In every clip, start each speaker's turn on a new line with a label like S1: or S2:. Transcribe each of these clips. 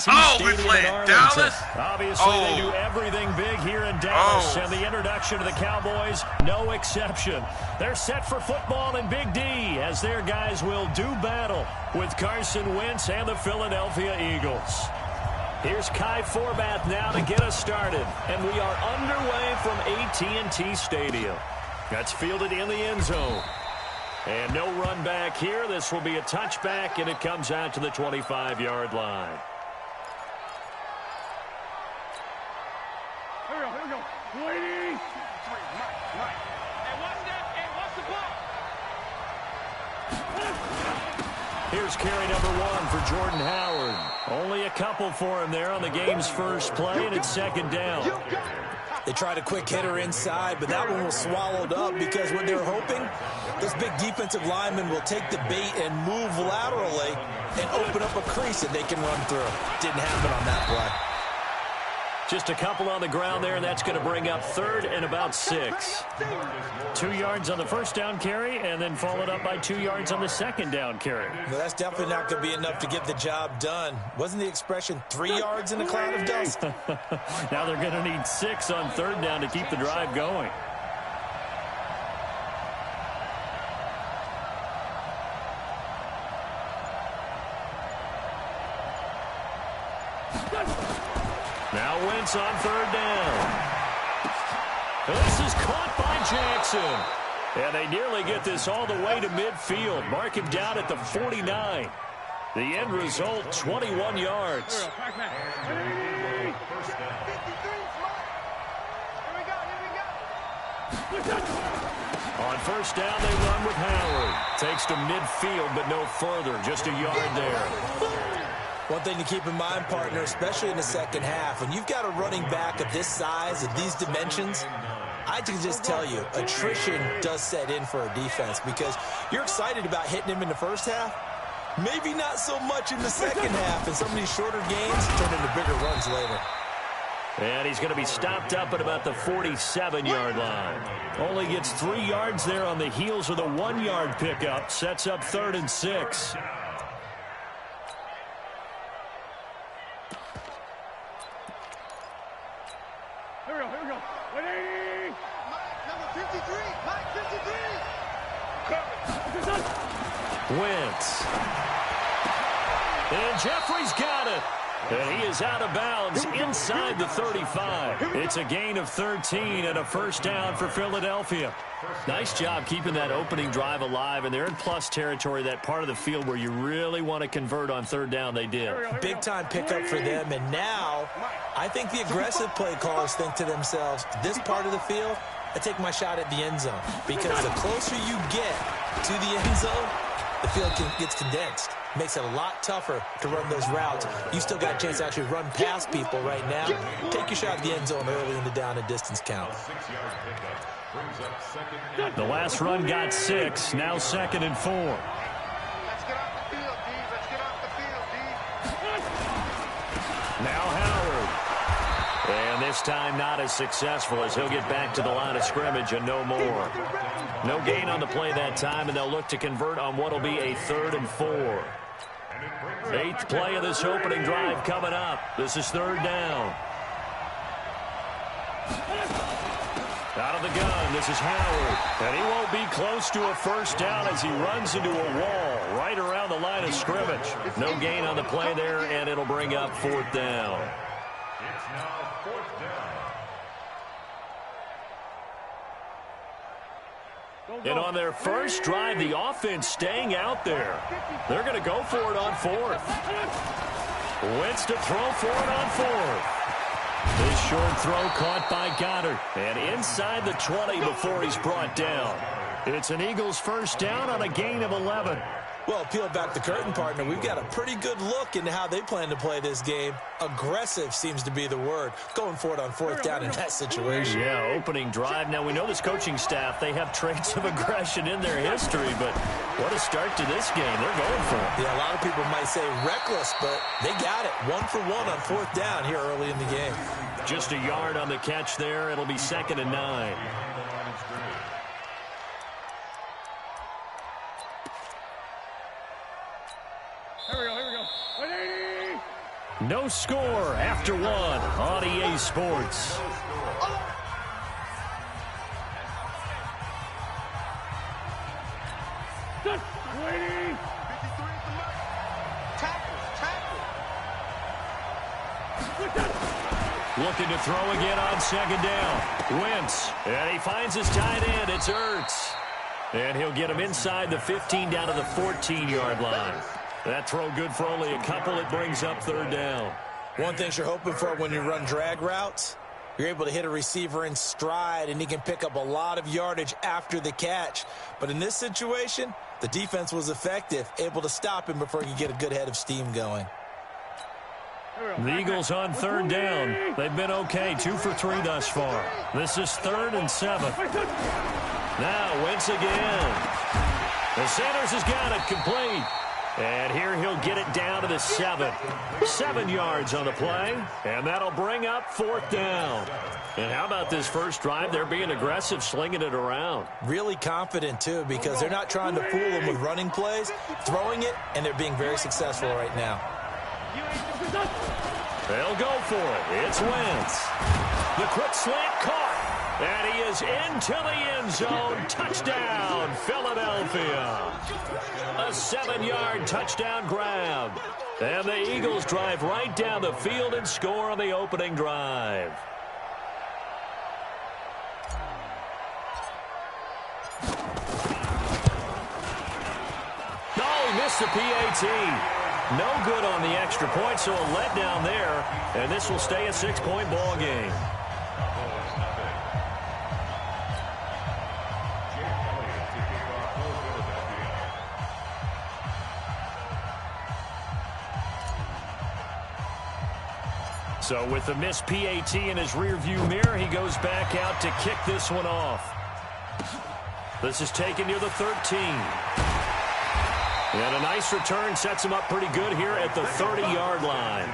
S1: Stadium in Arlington.
S2: Dallas?
S1: Obviously, they do everything big here in Dallas, and the introduction to the Cowboys, no exception. They're set for football in Big D as their guys will do battle with Carson Wentz and the Philadelphia Eagles. Here's Kai Forbath now to get us started, and we are underway from AT&T Stadium. That's fielded in the end zone. And no run back here. This will be a touchback, and it comes out to the 25-yard line.
S3: Here we go. Ladies. Hey, watch that. Hey, watch the block.
S1: Here's carry number 1 for Jordan Howard. Only a couple for him there on the game's first play, and it's second down.
S4: They tried a quick hitter inside, but that one was swallowed up because what they're hoping, this big defensive lineman will take the bait and move laterally and open up a crease that they can run through. Didn't happen on that play.
S1: Just a couple on the ground there, and that's going to bring up third and about 6. 2 yards on the first down carry, and then followed up by 2 yards on the second down carry.
S4: Well, that's definitely not going to be enough to get the job done. Wasn't the expression 3 yards in a cloud of dust?
S1: Now they're going to need 6 on third down to keep the drive going. Now Wentz on third down. This is caught by Jackson. And they nearly get this all the way to midfield. Mark him down at the 49. The end result, 21 yards. On first down, they run with Howard. Takes to midfield, but no further. Just a yard there.
S4: One thing to keep in mind, partner, especially in the second half, when you've got a running back of this size, of these dimensions, I can just tell you, attrition does set in for a defense because you're excited about hitting him in the first half. Maybe not so much in the second half, and some of these shorter gains turn into bigger runs later.
S1: And he's going to be stopped up at about the 47-yard line. Only gets 3 yards there on the heels of the 1-yard pickup. Sets up 3rd and 6.
S3: Here we go. 180. Number 53. Mike 53.
S1: Wentz. And Jeffrey's got it. And he is out of bounds inside the 35. It's a gain of 13 and a first down for Philadelphia. Nice job keeping that opening drive alive, and they're in plus territory, that part of the field where you really want to convert on third down. They did.
S4: Big-time pickup for them, and now I think the aggressive play callers think to themselves, this part of the field, I take my shot at the end zone, because the closer you get to the end zone, the field gets condensed. Makes it a lot tougher to run those routes. You still got a chance to actually run past people right now. Take your shot at the end zone early in the down and distance count.
S1: The last run got 6. Now 2nd and 4.
S3: Let's get off the field, D. Let's get off the field, D.
S1: Now Howard. And this time not as successful as he'll get back to the line of scrimmage and no more. No gain on the play that time, and they'll look to convert on what will be a 3rd and 4. 8th play of this opening drive coming up. This is 3rd down. Out of the gun, this is Howard. And he won't be close to a first down as he runs into a wall right around the line of scrimmage. No gain on the play there, and it'll bring up 4th down.
S5: It's now 4th down.
S1: And on their first drive, the offense staying out there. They're going to go for it on 4th. Wentz to throw for it on 4th. This short throw caught by Goddard. And inside the 20 before he's brought down. It's an Eagles first down on a gain of 11.
S4: Well, peel back the curtain, partner. We've got a pretty good look into how they plan to play this game. Aggressive seems to be the word. Going for it on 4th down in that situation.
S1: Yeah, opening drive. Now, we know this coaching staff, they have traits of aggression in their history, but what a start to this game. They're going for it.
S4: Yeah, a lot of people might say reckless, but they got it. 1 for 1 on 4th down here early in the game.
S1: Just a yard on the catch there. It'll be 2nd and 9.
S3: Here we go. 180.
S1: No score after one on EA Sports. Looking to throw again on second down. Wentz, and he finds his tight end. It's Ertz. And he'll get him inside the 15 down to the 14-yard line. That throw good for only a couple. It brings up third down.
S4: One thing you're hoping for when you run drag routes, you're able to hit a receiver in stride, and he can pick up a lot of yardage after the catch. But in this situation, the defense was effective, able to stop him before he could get a good head of steam going.
S1: The Eagles on third down. They've been okay, 2 for 3 thus far. This is 3rd and 7. Now Wentz again. The Sanders has got it complete. And here he'll get it down to the 7. 7 yards on the play, and that'll bring up 4th down. And how about this first drive? They're being aggressive, slinging it around.
S4: Really confident, too, because they're not trying to fool them with running plays, throwing it, and they're being very successful right now.
S1: They'll go for it. It's Wentz. The quick slant caught. And he is into the end zone. Touchdown, Philadelphia. A 7-yard touchdown grab. And the Eagles drive right down the field and score on the opening drive. No, he missed the PAT. No good on the extra point, so a letdown there. And this will stay a 6-point ball game. So with the missed PAT in his rearview mirror, he goes back out to kick this one off. This is taken near the 13. And a nice return sets him up pretty good here at the 30-yard line.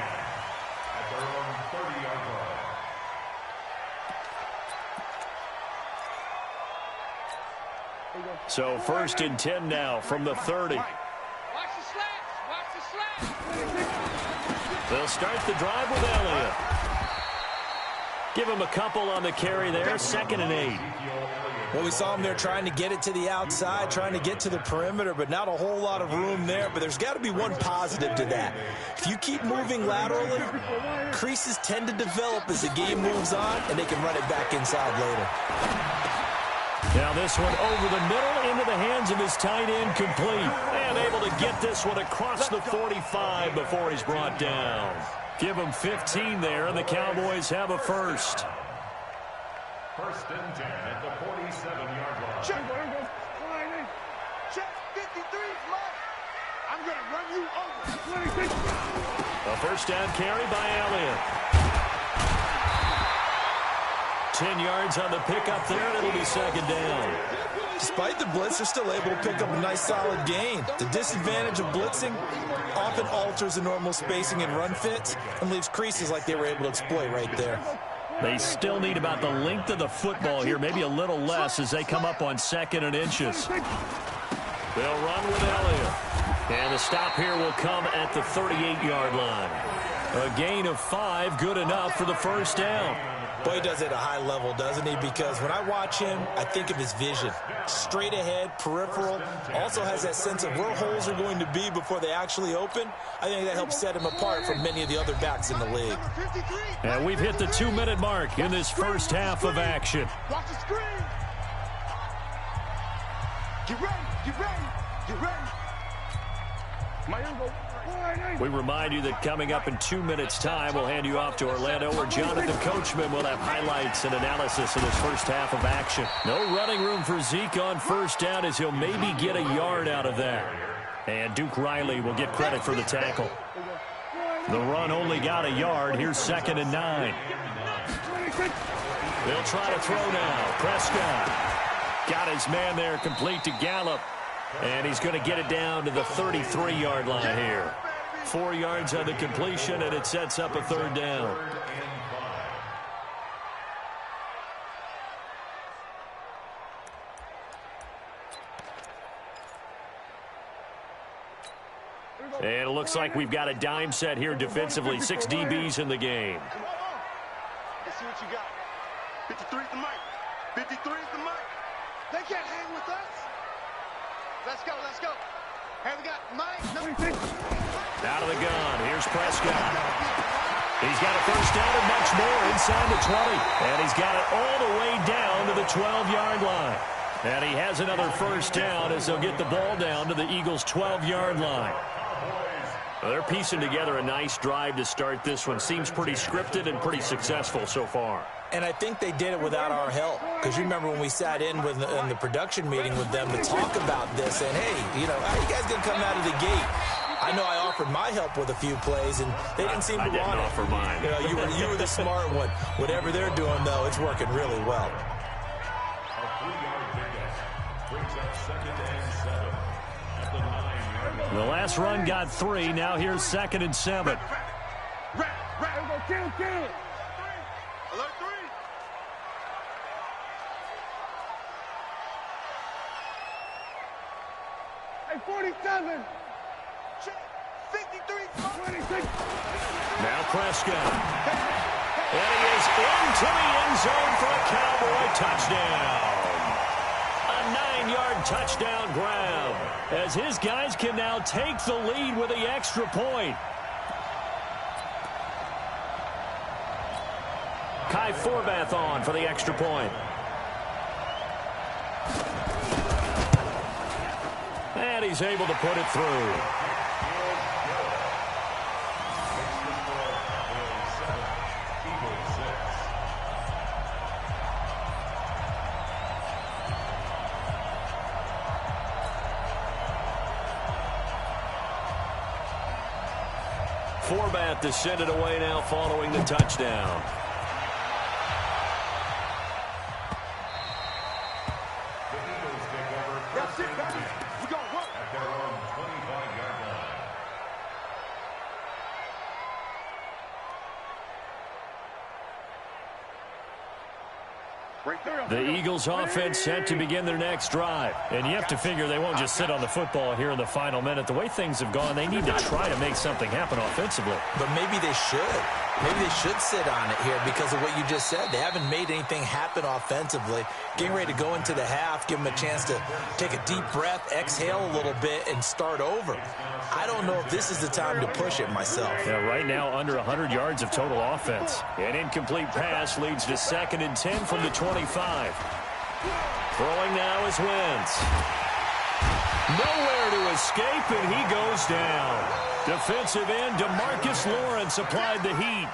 S1: So 1st and 10 now from the 30.
S3: Watch the slants. Watch the slants.
S1: They'll start the drive with Elliott. Give him a couple on the carry there. 2nd and 8.
S4: Well, we saw him there trying to get it to the outside, trying to get to the perimeter, but not a whole lot of room there. But there's got to be one positive to that. If you keep moving laterally, creases tend to develop as the game moves on, and they can run it back inside later.
S1: Now this one over the middle into the hands of his tight end, complete. And able to get this one across the 45 before he's brought down. Give him 15 there, and the Cowboys have a first.
S5: 1st and 10 at the 47-yard line.
S3: Check. Check. 53 flat. I'm going to run you over.
S1: A first down carry by Elliott. 10 yards on the pickup there, and it'll be 2nd down.
S4: Despite the blitz, they're still able to pick up a nice solid gain. The disadvantage of blitzing often alters the normal spacing and run fits and leaves creases like they were able to exploit right there.
S1: They still need about the length of the football here, maybe a little less as they come up on 2nd and inches. They'll run with Elliott. And the stop here will come at the 38-yard line. A gain of 5, good enough for the first down.
S4: Boy, he does it at a high level, doesn't he? Because when I watch him, I think of his vision. Straight ahead, peripheral. Also has that sense of where holes are going to be before they actually open. I think that helps set him apart from many of the other backs in the league.
S1: And we've hit the 2-minute mark in this first half of action.
S3: Watch the screen. Get ready. Get ready. Get ready.
S1: We remind you that coming up in 2 minutes' time, we'll hand you off to Orlando, where Jonathan Coachman will have highlights and analysis of this first half of action. No running room for Zeke on first down, as he'll maybe get a yard out of that. And Duke Riley will get credit for the tackle. The run only got a yard. Here's 2nd and 9. They'll try to throw now. Prescott got his man there, complete to Gallup. And he's going to get it down to the 33-yard line here. 4 yards on the completion, and it sets up a 3rd down. And looks like we've got a dime set here defensively. 6 DBs in the game.
S3: Come on. Let's see what you got. 53's the mic. 53's the mic. They can't hang with us. Let's go, let's go. Hey, we got Mike.
S1: Out of the gun. Here's Prescott. He's got a first down and much more inside the 20. And he's got it all the way down to the 12-yard line. And he has another first down as they'll get the ball down to the Eagles' 12-yard line. Well, they're piecing together a nice drive to start this one. Seems pretty scripted and pretty successful so far.
S4: And I think they did it without our help. Because you remember when we sat in the production meeting with them to talk about this. And, hey, you know, how you guys going to come out of the gate? I know I offered my help with a few plays, and they didn't seem to want it.
S1: I didn't offer mine.
S4: You know, you were the smart one. Whatever they're doing, though, it's working really well.
S5: A 3-yard pickup brings up 2nd and 7 at the 9-yard line.
S1: The last run got 3. Now here's 2nd and 7.
S3: Kill. Alert 3. Hey, 47. Check. 53. 26.
S1: Now Prescott. And he is into the end zone for a Cowboy touchdown. A 9-yard touchdown grab as his guys can now take the lead with the extra point. Kai Forbath on for the extra point. And he's able to put it through. Forbath to send it away now following the touchdown. The Eagles offense set to begin their next drive. And you have to figure they won't just sit on the football here in the final minute. The way things have gone, they need to try to make something happen offensively.
S4: But maybe they should. Maybe they should sit on it here because of what you just said. They haven't made anything happen offensively. Getting ready to go into the half, give them a chance to take a deep breath, exhale a little bit, and start over. I don't know if this is the time to push it myself.
S1: Yeah, right now under 100 yards of total offense. An incomplete pass leads to 2nd and 10 from the 25. Throwing now is Wentz. Nowhere to escape, and he goes down. Defensive end DeMarcus Lawrence applied the heat.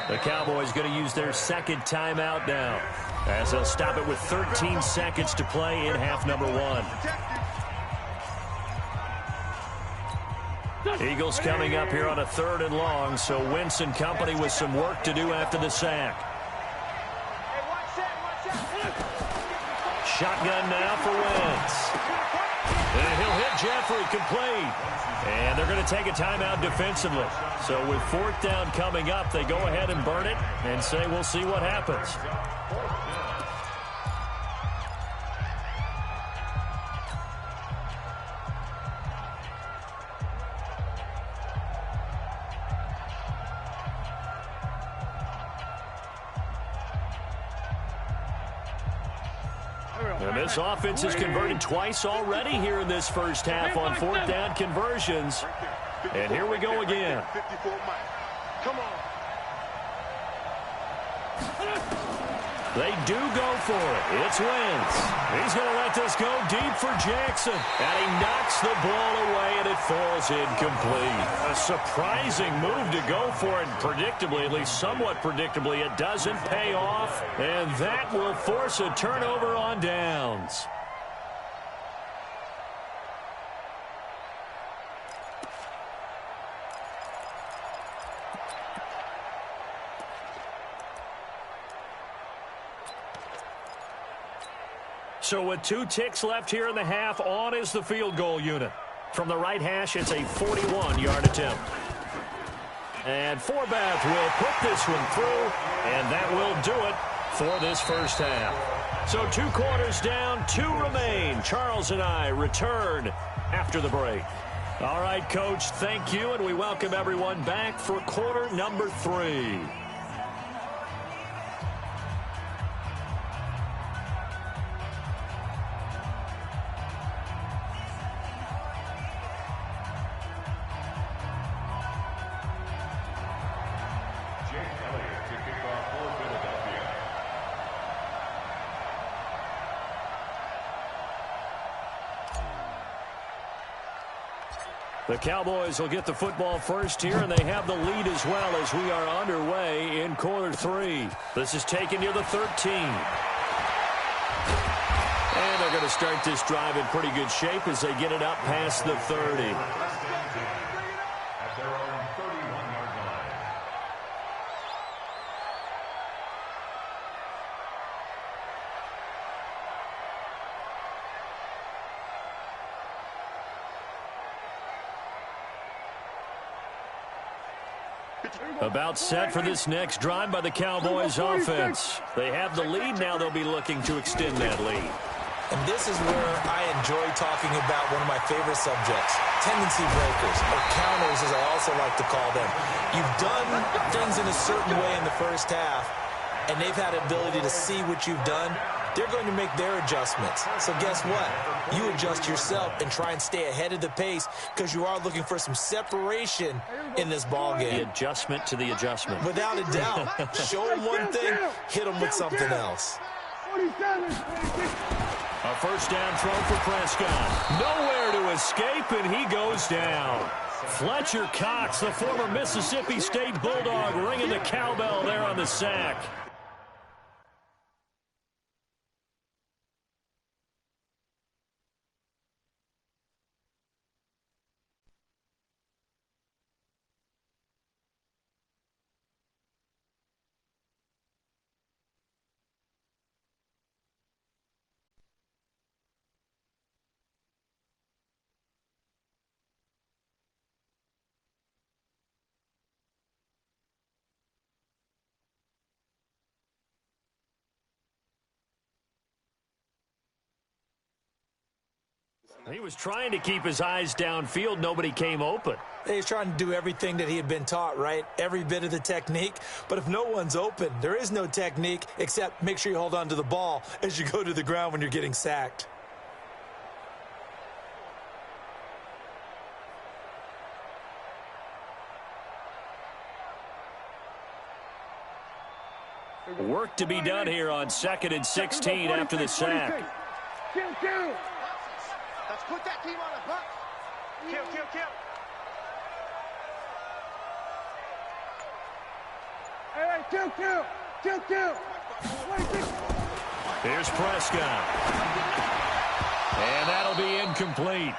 S1: The Cowboys going to use their 2nd timeout now, as they'll stop it with 13 seconds to play in half number 1. Eagles coming up here on a 3rd and long, so Wentz and company with some work to do after the sack. Shotgun now for Wentz. And he'll hit Jeffrey, complete. And they're going to take a timeout defensively. So with 4th down coming up, they go ahead and burn it and say we'll see what happens. And this offense has converted twice already here in this first half on 4th down conversions. And here we go again.
S3: 54 Mike. Come on.
S1: They do go for it. It's Wentz. He's going to let this go deep for Jackson. And he knocks the ball away, and it falls incomplete. A surprising move to go for it. Predictably, at least somewhat predictably, it doesn't pay off. And that will force a turnover on downs. So with 2 ticks left here in the half, on is the field goal unit. From the right hash, it's a 41-yard attempt. And Forbath will put this one through, and that will do it for this first half. So 2 quarters down, 2 remain. Charles and I return after the break. All right, Coach, thank you, and we welcome everyone back for quarter number 3. The Cowboys will get the football first here, and they have the lead as well as we are underway in quarter 3. This is taken near the 13. And they're going to start this drive in pretty good shape as they get it up past the 30.
S5: At their own 31-yard line.
S1: About set for this next drive by the Cowboys offense. They have the lead. Now they'll be looking to extend that lead.
S4: And this is where I enjoy talking about one of my favorite subjects, tendency breakers, or counters as I also like to call them. You've done things in a certain way in the first half, and they've had the ability to see what you've done. They're going to make their adjustments. So guess what? You adjust yourself and try and stay ahead of the pace because you are looking for some separation in this ball game.
S1: The adjustment to the adjustment.
S4: Without a doubt. Show them one thing, hit them with something else.
S1: A first down throw for Prescott. Nowhere to escape, and he goes down. Fletcher Cox, the former Mississippi State Bulldog, ringing the cowbell there on the sack. He was trying to keep his eyes downfield. Nobody came open.
S4: He's trying to do everything that he had been taught, right? Every bit of the technique. But if no one's open, there is no technique except make sure you hold on to the ball as you go to the ground when you're getting sacked.
S1: Work to be done here on 2nd and 16 after the sack.
S3: Let's put that team on the bus. Kill. Kill.
S1: Here's Prescott. And that'll be incomplete.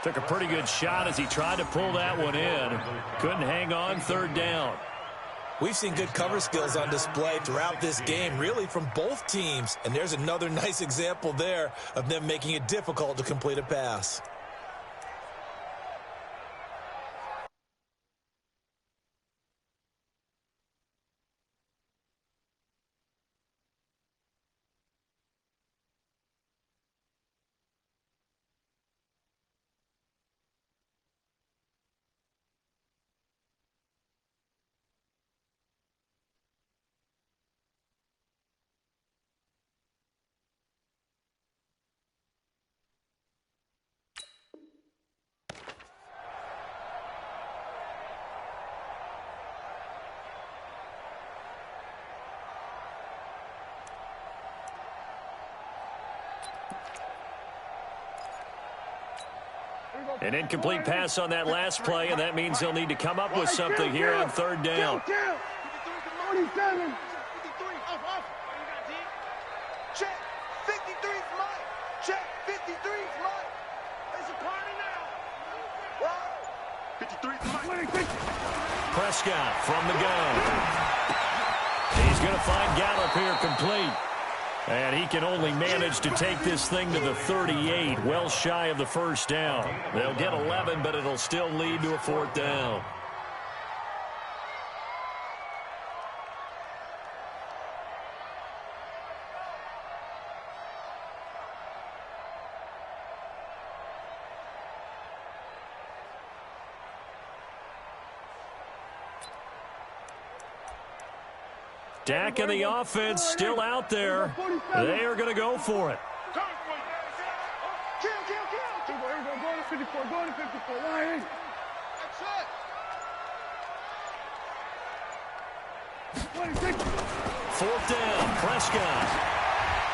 S1: Took a pretty good shot as he tried to pull that one in. Couldn't hang on, 3rd down.
S4: We've seen good cover skills on display throughout this game, really from both teams. And there's another nice example there of them making it difficult to complete a pass.
S3: An
S1: incomplete pass on that last play, and that means they'll need to come up with something here on 3rd down.
S3: 47. 53. Off. Check. 53's mine. Check. 53's mine. It's a party now. 53's mine.
S1: Prescott from the gun. He's going to find Gallup here complete. And he can only manage to take this thing to the 38, well shy of the first down. They'll get 11, but it'll still lead to a 4th down. Dak and the offense still out there. They are going to go for it.
S3: Kill. Go to 54. Go to 54. That's it.
S1: Fourth down, Prescott.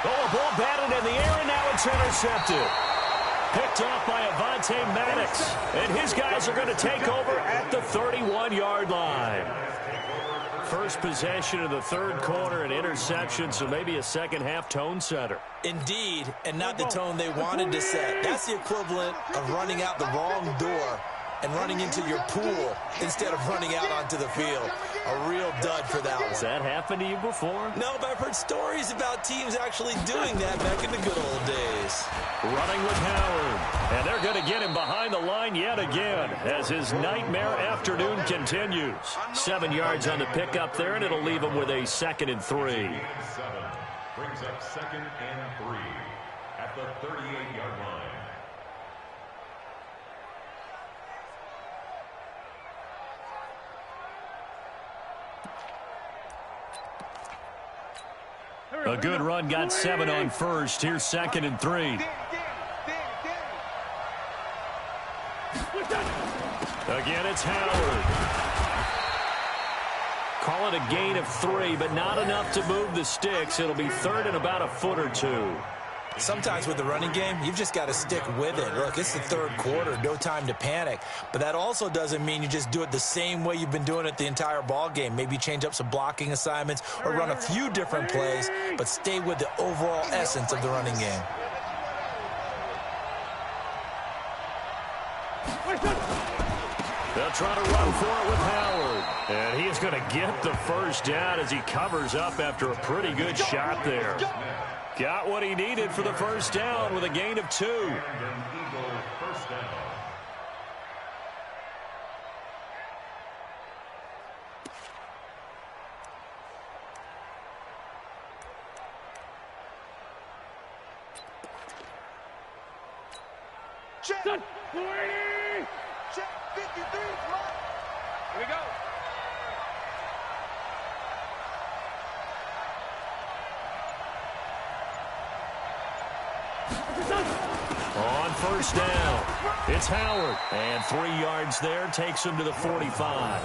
S1: Oh, a ball batted in the air, and now it's intercepted. Picked off by Avonte Maddox. And his guys are going to take over at the 31-yard line. First possession of the third quarter, an interception, so maybe a second-half tone setter.
S4: Indeed, and not the tone they wanted to set. That's the equivalent of running out the wrong door and running into your pool instead of running out onto the field. A real dud for that one.
S1: Has that happened to you before?
S4: No, but I've heard stories about teams actually doing that back in the good old days.
S1: Running with Howard. And they're going to get him behind the line yet again as his nightmare afternoon continues. 7 yards on the pickup there, and it'll leave him with a 2nd and 3.
S5: Brings up 2nd and 3 at the 38-yard line.
S1: A good run, got 7 on first. Here's 2nd and 3. Again, it's Howard. Call it a gain of 3, but not enough to move the sticks. It'll be 3rd and about a foot or 2.
S4: Sometimes with the running game, you've just got to stick with it. Look, it's the third quarter, no time to panic. But that also doesn't mean you just do it the same way you've been doing it the entire ball game. Maybe change up some blocking assignments or run a few different plays, but stay with the overall essence of the running game.
S1: They'll try to run for it with Howard. And he is going to get the first down as he covers up after a pretty good shot there. Got what he needed for the first down with a gain of 2.
S5: And an Eagle first down.
S3: Check. 40. Check. 53. Come on. Here we go.
S1: On first down, it's Howard. And 3 yards there takes him to the 45.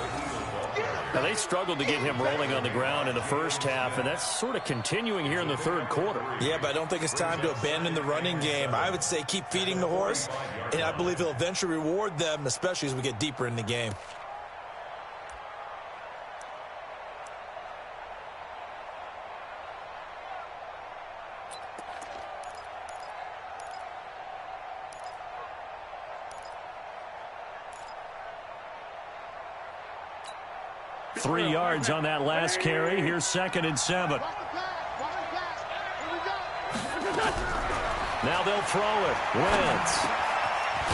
S1: Now, they struggled to get him rolling on the ground in the first half, and that's sort of continuing here in the third quarter.
S4: Yeah, but I don't think it's time to abandon the running game. I would say keep feeding the horse, and I believe he'll eventually reward them, especially as we get deeper in the game.
S1: Three yards on that last carry. Here's 2nd and 7. Now they'll throw it. Wentz.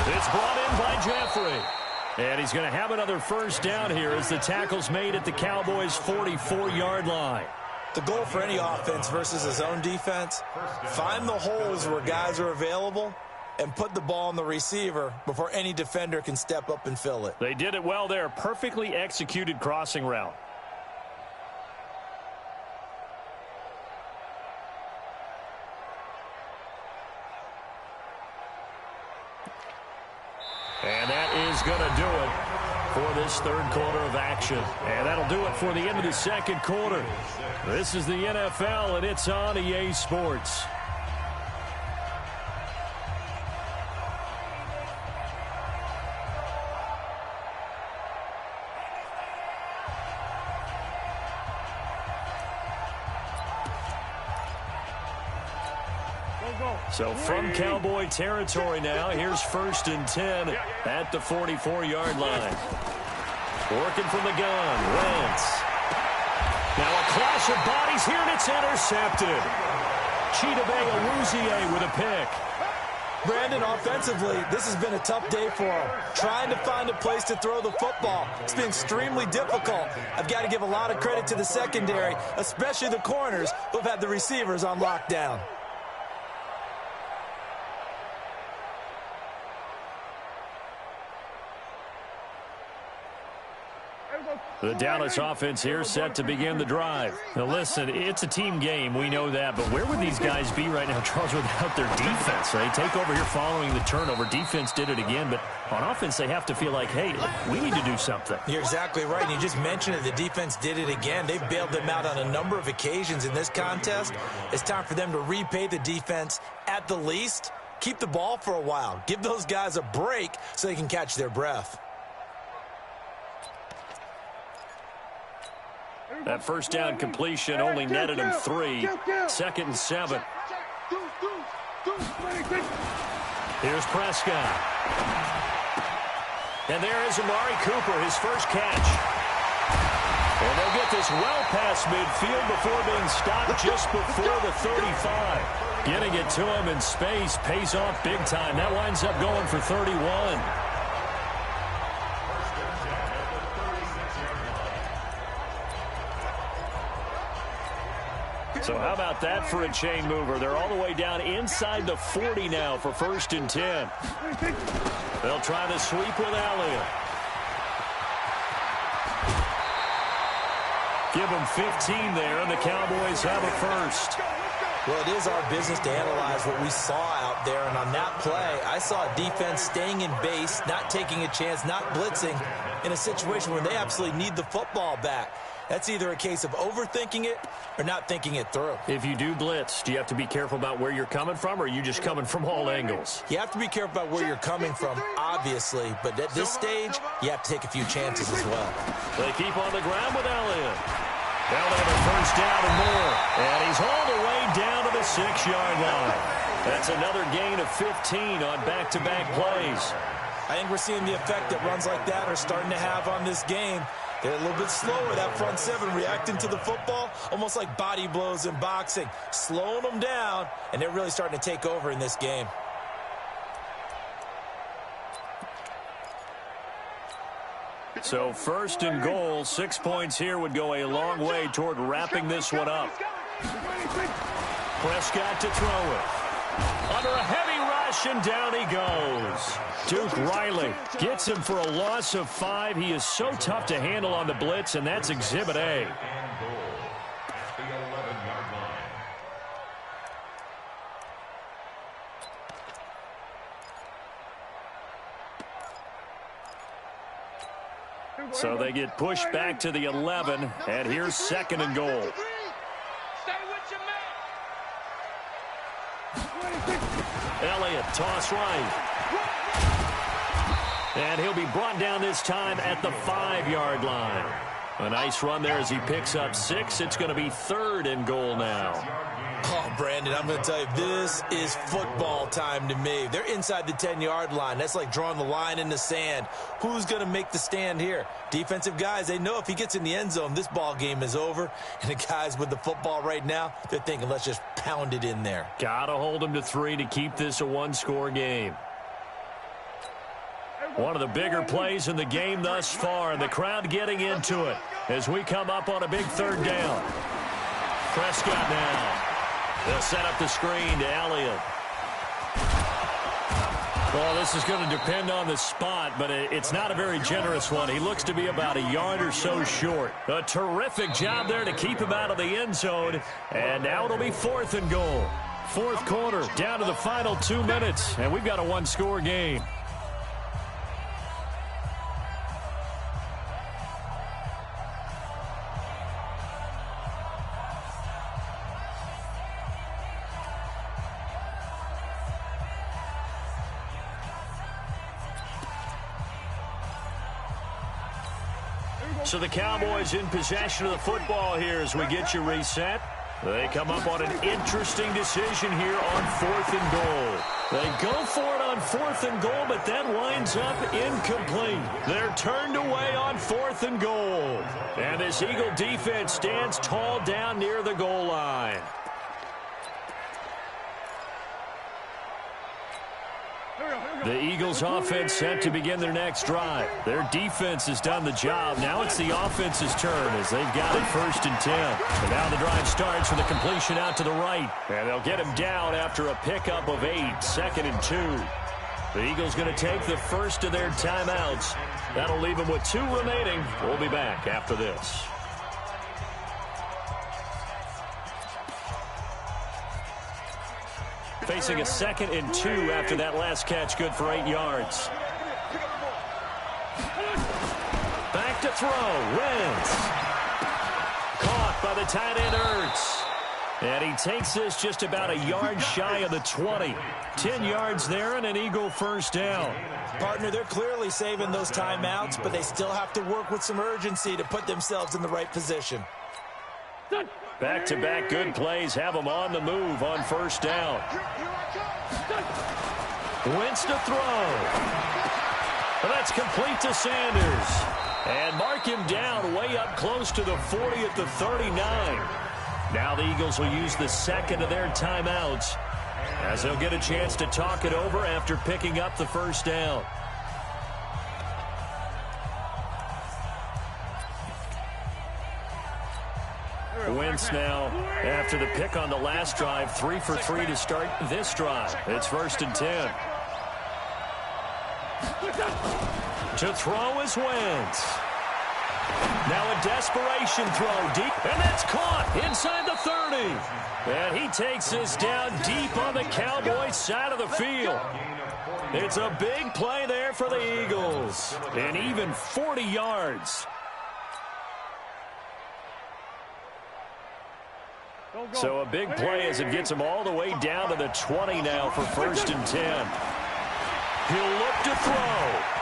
S1: It's brought in by Jeffrey. And he's going to have another first down here as the tackle's made at the Cowboys' 44-yard line.
S4: The goal for any offense versus his own defense, find the holes where guys are available and put the ball on the receiver before any defender can step up and fill it.
S1: They did it well there. Perfectly executed crossing route. And that is going to do it for this third quarter of action. And that'll do it for the end of the second quarter. This is the NFL, and it's on EA Sports. So from Cowboy territory now, here's 1st and 10 at the 44-yard line. Working from the gun, Wentz. Now a clash of bodies here, and it's intercepted. Chidobe Awuzie with a pick.
S4: Brandon, offensively, this has been a tough day for him. Trying to find a place to throw the football. It's been extremely difficult. I've got to give a lot of credit to the secondary, especially the corners who have had the receivers on lockdown.
S1: The Dallas offense here set to begin the drive. Now listen, it's a team game, we know that, but where would these guys be right now, Charles, without their defense? They take over here following the turnover. Defense did it again, but on offense they have to feel like, hey, we need to do something.
S4: You're exactly right, and you just mentioned it. The defense did it again. They bailed them out on a number of occasions in this contest. It's time for them to repay the defense at the least. Keep the ball for a while. Give those guys a break so they can catch their breath.
S1: That first down completion only netted him 3. 2nd and 7. Here's Prescott. And there is Amari Cooper, his first catch. And they'll get this well past midfield before being stopped just before the 35. Getting it to him in space pays off big time. That winds up going for 31. So how about that for a chain mover? They're all the way down inside the 40 now for 1st and 10. They'll try the sweep with Elliott. Give them 15 there, and the Cowboys have a first.
S4: Well, it is our business to analyze what we saw out there, and on that play, I saw a defense staying in base, not taking a chance, not blitzing, in a situation where they absolutely need the football back. That's either a case of overthinking it or not thinking it through.
S1: If you do blitz, do you have to be careful about where you're coming from, or are you just coming from all angles?
S4: You have to be careful about where you're coming from, obviously, but at this stage, you have to take a few chances as well.
S1: They keep on the ground with Elliott. Elliott a first down and more, and he's all the way down to the 6-yard line. That's another gain of 15 on back-to-back plays.
S4: I think we're seeing the effect that runs like that are starting to have on this game. They're a little bit slower, that front 7, reacting to the football, almost like body blows in boxing, slowing them down, and they're really starting to take over in this game.
S1: So 1st and goal, 6 points here would go a long way toward wrapping this one up. Prescott to throw it. Under a heavy rush, and down he goes. Duke Riley gets him for a loss of 5. He is so tough to handle on the blitz, and that's Exhibit A. So they get pushed back to the 11, and here's 2nd and goal. Elliott, toss right. And he'll be brought down this time at the 5-yard line. A nice run there as he picks up 6. It's going to be 3rd and goal now.
S4: Oh, Brandon, I'm going to tell you, this is football time to me. They're inside the 10-yard line. That's like drawing the line in the sand. Who's going to make the stand here? Defensive guys, they know if he gets in the end zone, this ball game is over. And the guys with the football right now, they're thinking, let's just pound it in there.
S1: Got to hold them to 3 to keep this a 1-score game. One of the bigger plays in the game thus far, and the crowd getting into it as we come up on a big 3rd down. Prescott now. They'll set up the screen to Elliott. Well, this is going to depend on the spot, but it's not a very generous one. He looks to be about a yard or so short. A terrific job there to keep him out of the end zone. And now it'll be 4th and goal. 4th quarter, down to the final 2 minutes, and we've got a 1-score game. So the Cowboys in possession of the football here as we get you reset. They come up on an interesting decision here on 4th and goal. They go for it on 4th and goal, but that winds up incomplete. They're turned away on 4th and goal. And this Eagle defense stands tall down near the goal line. The Eagles offense set to begin their next drive. Their defense has done the job. Now it's the offense's turn as they've got it 1st and 10. And now the drive starts with a completion out to the right. And they'll get him down after a pickup of 8, 2nd and 2. The Eagles going to take the first of their timeouts. That'll leave them with 2 remaining. We'll be back after this. Facing a 2nd and 2 after that last catch, good for 8 yards. Back to throw, Wentz. Caught by the tight end, Ertz. And he takes this just about a yard shy of the 20. 10 yards there and an Eagle first down.
S4: Partner, they're clearly saving those timeouts, but they still have to work with some urgency to put themselves in the right position.
S1: Back-to-back good plays have them on the move on first down. Wentz to throw. That's complete to Sanders. And mark him down way up close to the 40 at the 39. Now the Eagles will use the 2nd of their timeouts as they'll get a chance to talk it over after picking up the first down. Wentz now, after the pick on the last drive, 3 for 3 to start this drive. It's 1st and 10. To throw is Wentz. Now a desperation throw deep, and that's caught inside the 30. And he takes this down deep on the Cowboys side of the field. It's a big play there for the Eagles. And even 40 yards. So a big play as it gets him all the way down to the 20 now for 1st and 10. He'll look to throw.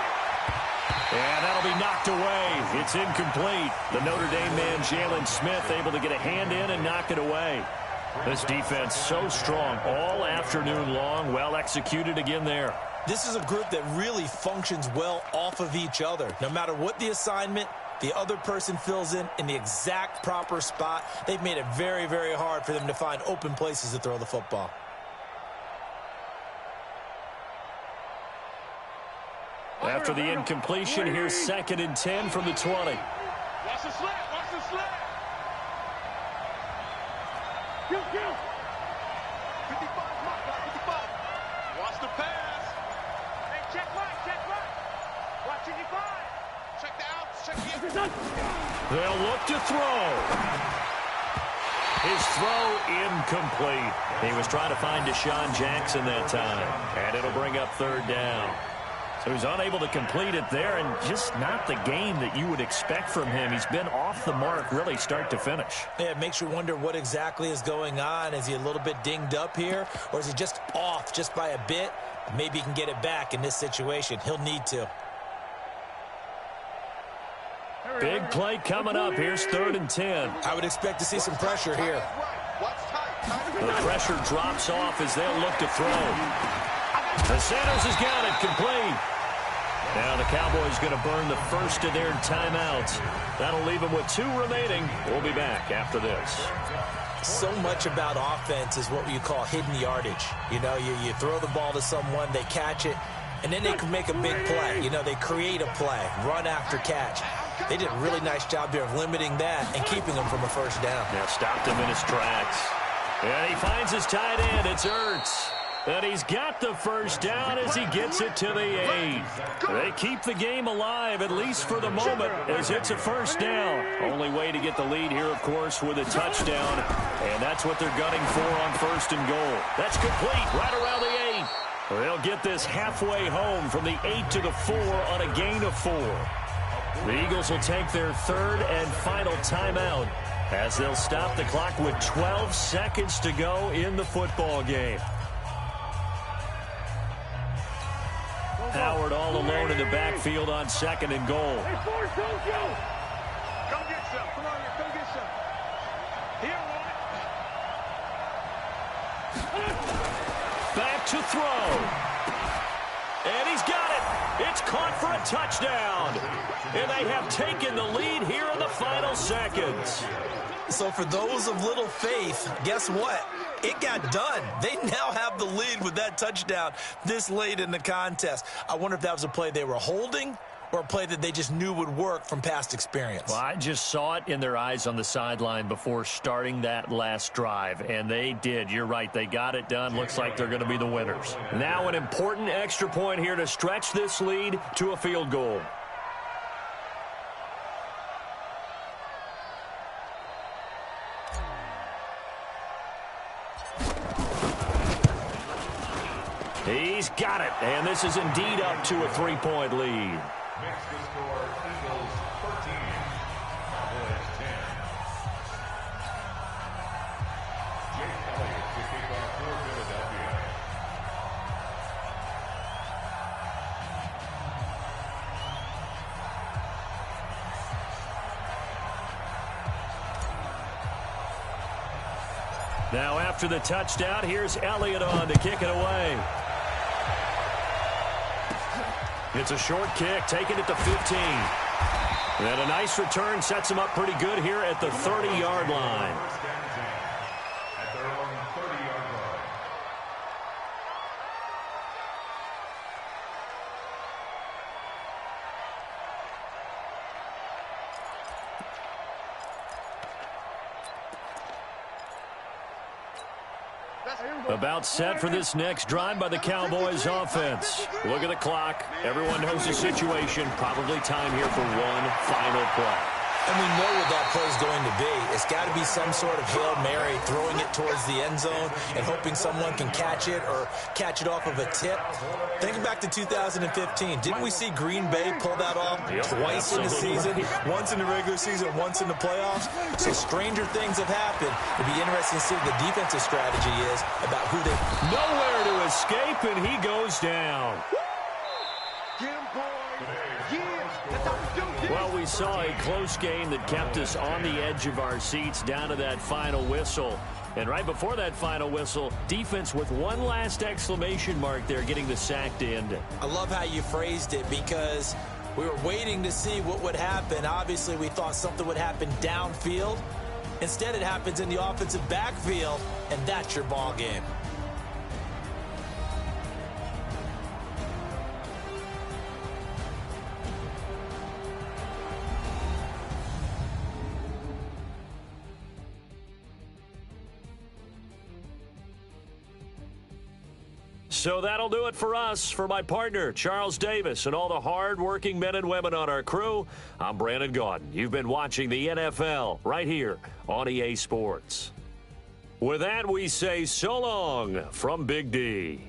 S1: And that'll be knocked away. It's incomplete. The Notre Dame man, Jalen Smith, able to get a hand in and knock it away. This defense so strong all afternoon long. Well executed again there.
S4: This is a group that really functions well off of each other. No matter what the assignment, the other person fills in the exact proper spot. They've made it very, very hard for them to find open places to throw the football.
S1: After the incompletion, here's 2nd and 10 from the 20.
S3: Watch the slant. Watch the slant. Kill. 55, mark, 55. Watch the pass. Hey, check right. Watch 55. Check the outs. Check the outs.
S1: They'll look to throw. His throw incomplete. He was trying to find Deshaun Jackson that time. And it'll bring up 3rd down. So he's unable to complete it there, and just not the game that you would expect from him. He's been off the mark really start to finish.
S4: Yeah, it makes you wonder what exactly is going on. Is he a little bit dinged up here, or is he just off just by a bit? Maybe he can get it back in this situation. He'll need to.
S1: Big play coming up. Here's 3rd and 10.
S4: I would expect to see some pressure here.
S1: The pressure drops off as they'll look to throw. And Sanders has got it complete. Now the Cowboys going to burn the first of their timeouts. That'll leave them with 2 remaining. We'll be back after this.
S4: So much about offense is what you call hidden yardage. You know, you throw the ball to someone, they catch it, and then they can make a big play. You know, they create a play, run after catch. They did a really nice job here of limiting that and keeping him from a first down.
S1: Yeah, stopped him in his tracks. And he finds his tight end. It's Ertz. And he's got the first down as he gets it to the 8. They keep the game alive, at least for the moment, as it's a first down. Only way to get the lead here, of course, with a touchdown. And that's what they're gunning for on 1st and goal. That's complete right around the 8. They'll get this halfway home from the 8 to the 4 on a gain of 4. The Eagles will take their 3rd and final timeout as they'll stop the clock with 12 seconds to go in the football game. Howard all alone in the backfield on 2nd and goal.
S3: Hey, Forrest, don't go. Come get some. Come on here. Come get some. Here, one.
S1: Back to throw. And he's got it. It's caught for a touchdown. And they have taken the lead here in the final seconds.
S4: So for those of little faith, guess what? It got done. They now have the lead with that touchdown this late in the contest. I wonder if that was a play they were holding or a play that they just knew would work from past experience?
S1: Well, I just saw it in their eyes on the sideline before starting that last drive, and they did. You're right. They got it done. Looks like they're going to be the winners. Now an important extra point here to stretch this lead to a field goal. He's got it, and this is indeed up to a 3-point lead.
S5: Makes the score Eagles 13, Cowboys 10. Jake Elliott to kick off for Philadelphia.
S1: Now after the touchdown, here's Elliott on to kick it away. It's a short kick, taking it to 15. And a nice return sets him up pretty good here at the 30-yard line.
S5: First and 10 at their own 30-yard line.
S1: About set for this next drive by the Cowboys offense. Look at the clock. Everyone knows the situation. Probably time here for one final play.
S4: And we know what that play is going to be. It's got to be some sort of Hail Mary, throwing it towards the end zone and hoping someone can catch it or catch it off of a tip. Think back to 2015. Didn't we see Green Bay pull that off twice in the season? Once in the regular season, once in the playoffs. So stranger things have happened. It'd be interesting to see what the defensive strategy is about who they...
S1: Nowhere to escape, and he goes down.
S3: Get him, boy. Yeah, that's how we do it.
S1: Well, we saw a close game that kept us on the edge of our seats down to that final whistle. And right before that final whistle, defense with one last exclamation mark there, getting the sack to end it.
S4: I love how you phrased it because we were waiting to see what would happen. Obviously, we thought something would happen downfield. Instead, it happens in the offensive backfield, and that's your ball game.
S1: So that'll do it for us. For my partner, Charles Davis, and all the hard-working men and women on our crew, I'm Brandon Gaudin. You've been watching the NFL right here on EA Sports. With that, we say so long from Big D.